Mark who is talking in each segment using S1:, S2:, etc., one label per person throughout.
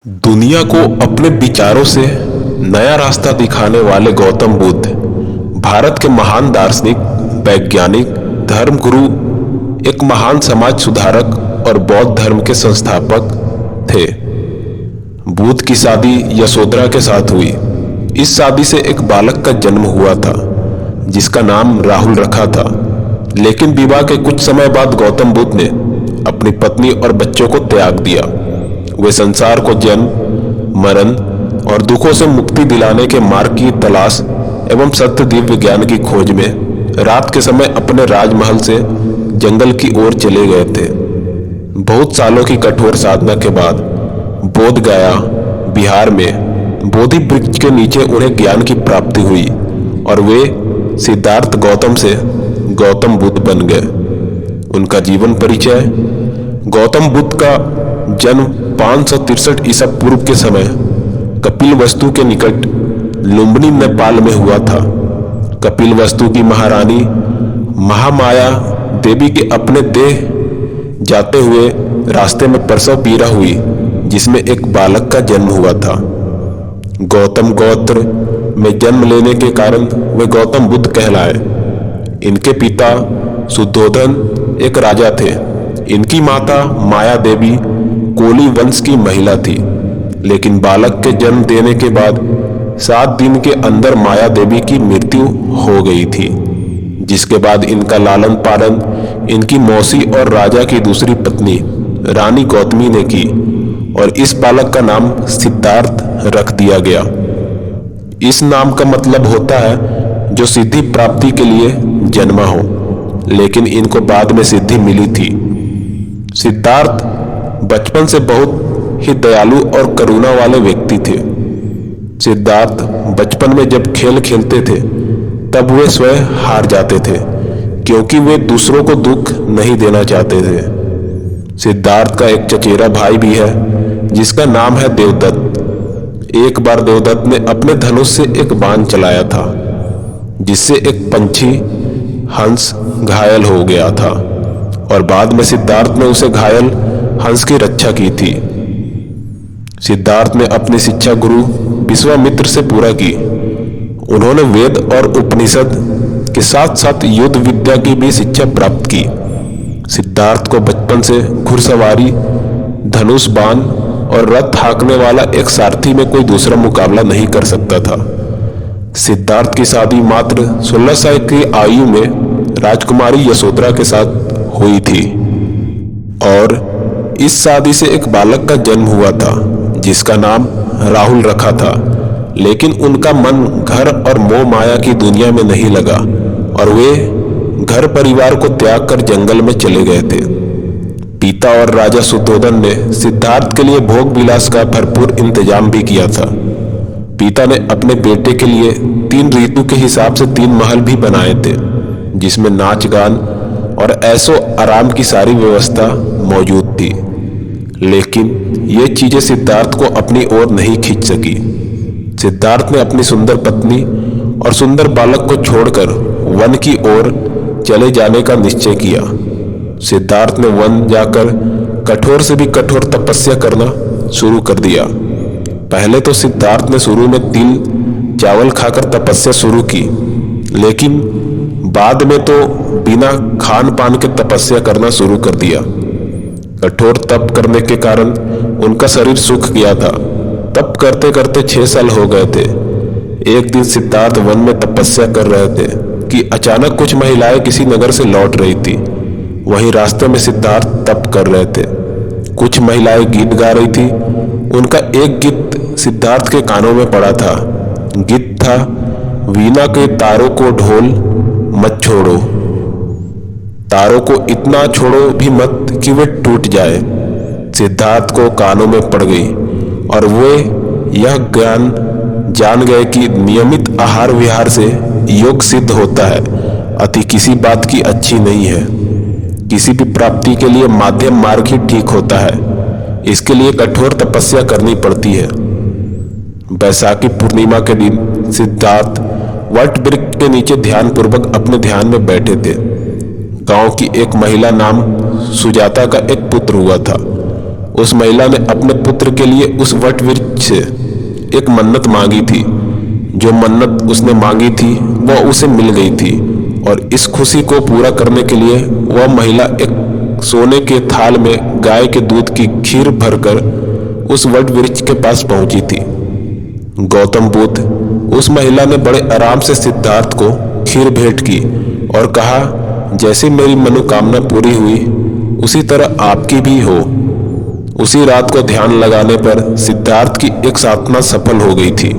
S1: दुनिया को अपने विचारों से नया रास्ता दिखाने वाले गौतम बुद्ध भारत के महान दार्शनिक, वैज्ञानिक, धर्मगुरु, एक महान समाज सुधारक और बौद्ध धर्म के संस्थापक थे। बुद्ध की शादी यशोधरा के साथ हुई। इस शादी से एक बालक का जन्म हुआ था जिसका नाम राहुल रखा था। लेकिन विवाह के कुछ समय बाद गौतम बुद्ध ने अपनी पत्नी और बच्चों को त्याग दिया। वे संसार को जन्म, मरण और दुखों से मुक्ति दिलाने के मार्ग की तलाश एवं सत्य दिव्य ज्ञान की खोज में रात के समय अपने राजमहल से जंगल की ओर चले गए थे। बहुत सालों की कठोर साधना के बाद बोध गया, बिहार में बोधि वृक्ष के नीचे उन्हें ज्ञान की प्राप्ति हुई और वे सिद्धार्थ गौतम से गौतम बुद्ध बन गए। उनका जीवन परिचय। गौतम बुद्ध का जन्म 563 ईसा पूर्व के समय कपिलवस्तु के निकट लुम्बिनी नेपाल में हुआ था। कपिलवस्तु की महारानी महामाया देवी के अपने देह जाते हुए रास्ते में प्रसव पीड़ा हुई जिसमें एक बालक का जन्म हुआ था। गौतम गोत्र में जन्म लेने के कारण वे गौतम बुद्ध कहलाए। इनके पिता शुद्धोधन एक राजा थे। इनकी माता माया देवी कोली वंश की महिला थी। लेकिन बालक के जन्म देने के बाद 7 दिन के अंदर माया देवी की मृत्यु हो गई थी, जिसके बाद इनका लालन पालन इनकी मौसी और राजा की दूसरी पत्नी रानी गौतमी ने की और इस बालक का नाम सिद्धार्थ रख दिया गया। इस नाम का मतलब होता है जो सिद्धि प्राप्ति के लिए जन्मा हो, लेकिन इनको बाद में सिद्धि मिली थी। सिद्धार्थ बचपन से बहुत ही दयालु और करुणा वाले व्यक्ति थे। सिद्धार्थ बचपन में जब खेल खेलते थे तब वे स्वयं हार जाते थे क्योंकि वे दूसरों को दुख नहीं देना चाहते थे। सिद्धार्थ का एक चचेरा भाई भी है जिसका नाम है देवदत्त। एक बार देवदत्त ने अपने धनुष से एक बाण चलाया था जिससे एक पंछी हंस घायल हो गया था और बाद में सिद्धार्थ ने उसे घायल हंस की रक्षा की थी। सिद्धार्थ ने अपनी शिक्षा गुरु विश्वामित्र से पूरा की। उन्होंने वेद और उपनिषद के साथ साथ युद्ध विद्या की भी शिक्षा प्राप्त की। सिद्धार्थ को बचपन से घुड़सवारी, धनुष बाण और रथ हाँकने वाला एक सारथी में कोई दूसरा मुकाबला नहीं कर सकता था। सिद्धार्थ की शादी मात्र 16 साल की आयु में राजकुमारी यशोधरा के साथ हुई थी और इस शादी से एक बालक का जन्म हुआ था जिसका नाम राहुल रखा था। लेकिन उनका मन घर और मोह माया की दुनिया में नहीं लगा और वे घर परिवार को त्याग कर जंगल में चले गए थे। पिता और राजा शुद्धोधन ने सिद्धार्थ के लिए भोग विलास का भरपूर इंतजाम भी किया था। पिता ने अपने बेटे के लिए 3 ऋतु के हिसाब से 3 महल भी बनाए थे जिसमें नाच गान और ऐसो आराम की सारी व्यवस्था मौजूद थी। लेकिन ये चीजें सिद्धार्थ को अपनी ओर नहीं खींच सकी। सिद्धार्थ ने अपनी सुंदर पत्नी और सुंदर बालक को छोड़कर वन की ओर चले जाने का निश्चय किया। सिद्धार्थ ने वन जाकर कठोर से भी कठोर तपस्या करना शुरू कर दिया। पहले तो सिद्धार्थ ने शुरू में तिल चावल खाकर तपस्या शुरू की, लेकिन बाद में तो बिना खान पान के तपस्या करना शुरू कर दिया। कठोर तप करने के कारण उनका शरीर सूख गया था। तप करते करते 6 साल हो गए थे। एक दिन सिद्धार्थ वन में तपस्या कर रहे थे कि अचानक कुछ महिलाएं किसी नगर से लौट रही थी। वहीं रास्ते में सिद्धार्थ तप कर रहे थे। कुछ महिलाएं गीत गा रही थी। उनका एक गीत सिद्धार्थ के कानों में पड़ा था। गीत था, वीणा के तारों को ढोल मत छोड़ो, तारों को इतना छोड़ो भी मत कि वे टूट जाए। सिद्धार्थ को कानों में पड़ गई और वे यह ज्ञान जान गए कि नियमित आहार विहार से योग सिद्ध होता है, अति किसी बात की अच्छी नहीं है। किसी भी प्राप्ति के लिए माध्यम मार्ग ही ठीक होता है। इसके लिए कठोर तपस्या करनी पड़ती है। बैसाखी पूर्णिमा के दिन सिद्धार्थ वट वृक्ष के नीचे ध्यान पूर्वक अपने ध्यान में बैठे थे। गांव की एक महिला नाम सुजाता का एक पुत्र हुआ था। उस महिला ने अपने पुत्र के लिए उस वट वृक्ष से एक मन्नत मांगी थी। जो मन्नत उसने मांगी थी वह उसे मिल गई थी, और इस खुशी को पूरा करने के लिए वह महिला एक सोने के थाल में गाय के दूध की खीर भरकर उस वट वृक्ष के पास पहुंची थी। गौतम बुद्ध उस महिला ने बड़े आराम से सिद्धार्थ को खीर भेंट की और कहा, जैसे मेरी मनोकामना पूरी हुई उसी तरह आपकी भी हो। उसी रात को ध्यान लगाने पर सिद्धार्थ की एक साधना सफल हो गई थी।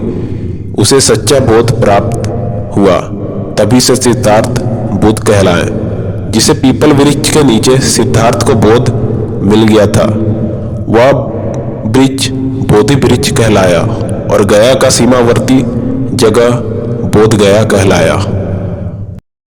S1: उसे सच्चा बोध प्राप्त हुआ। तभी से सिद्धार्थ बुद्ध कहलाए। जिसे पीपल वृक्ष के नीचे सिद्धार्थ को बोध मिल गया था, वह वृक्ष बोधि वृक्ष कहलाया और गया का सीमावर्ती जगह बोध गया कहलाया।